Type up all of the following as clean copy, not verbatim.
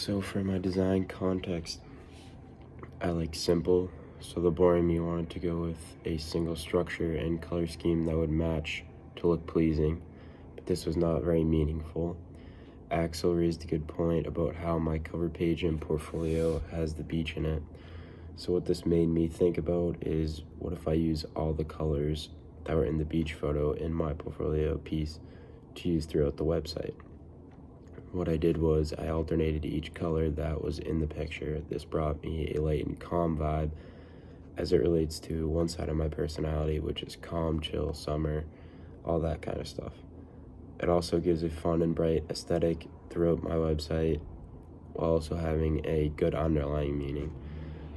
So for my design context, I like simple, so the boring me wanted to go with a single structure and color scheme that would match to look pleasing, but this was not very meaningful. Axel raised a good point about how my cover page and portfolio has the beach in it. So what this made me think about is, what if I use all the colors that were in the beach photo in my portfolio piece to use throughout the website? What I did was I alternated each color that was in the picture. This brought me a light and calm vibe as it relates to one side of my personality, which is calm, chill, summer, all that kind of stuff. It also gives a fun and bright aesthetic throughout my website while also having a good underlying meaning.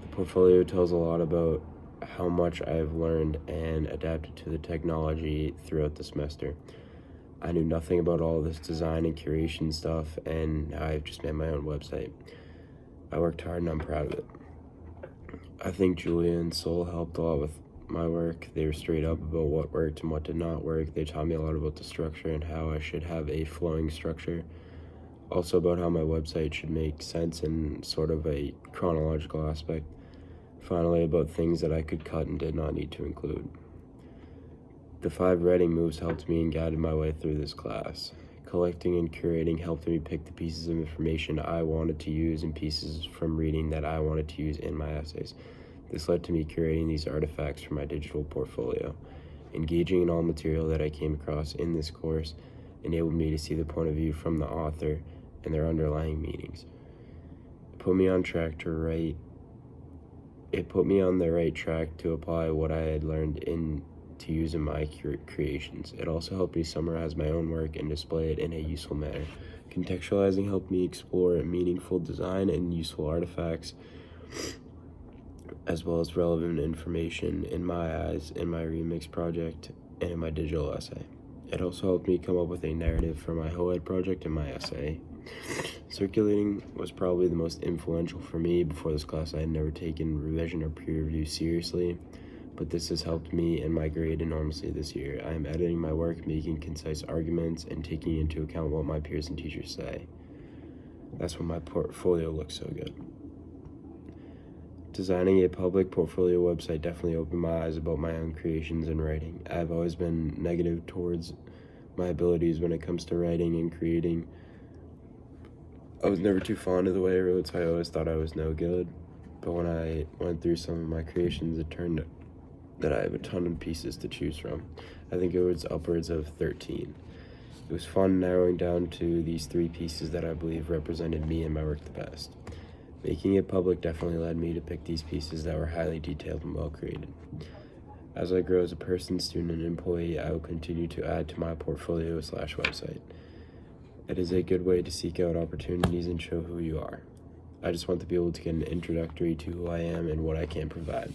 The portfolio tells a lot about how much I've learned and adapted to the technology throughout the semester. I knew nothing about all this design and curation stuff, and now I've just made my own website. I worked hard and I'm proud of it. I think Julia and Sol helped a lot with my work. They were straight up about what worked and what did not work. They taught me a lot about the structure and how I should have a flowing structure. Also about how my website should make sense in sort of a chronological aspect. Finally, about things that I could cut and did not need to include. The 5 writing moves helped me and guided my way through this class. Collecting and curating helped me pick the pieces of information I wanted to use and pieces from reading that I wanted to use in my essays. This led to me curating these artifacts for my digital portfolio. Engaging in all material that I came across in this course enabled me to see the point of view from the author and their underlying meanings. It put me on the right track to apply what I had learned to use in my creations. It also helped me summarize my own work and display it in a useful manner. Contextualizing helped me explore meaningful design and useful artifacts, as well as relevant information in my eyes in my remix project and in my digital essay. It also helped me come up with a narrative for my HOED project and my essay. Circulating was probably the most influential for me. Before this class, I had never taken revision or peer review seriously, but this has helped me in my grade enormously this year. I am editing my work, making concise arguments, and taking into account what my peers and teachers say. That's when my portfolio looks so good. Designing a public portfolio website definitely opened my eyes about my own creations and writing. I've always been negative towards my abilities when it comes to writing and creating. I was never too fond of the way I wrote, so I always thought I was no good. But when I went through some of my creations, it turned that I have a ton of pieces to choose from. I think it was upwards of 13. It was fun narrowing down to these 3 pieces that I believe represented me and my work the best. Making it public definitely led me to pick these pieces that were highly detailed and well created. As I grow as a person, student, and employee, I will continue to add to my portfolio/website. It is a good way to seek out opportunities and show who you are. I just want to be able to get an introductory to who I am and what I can provide.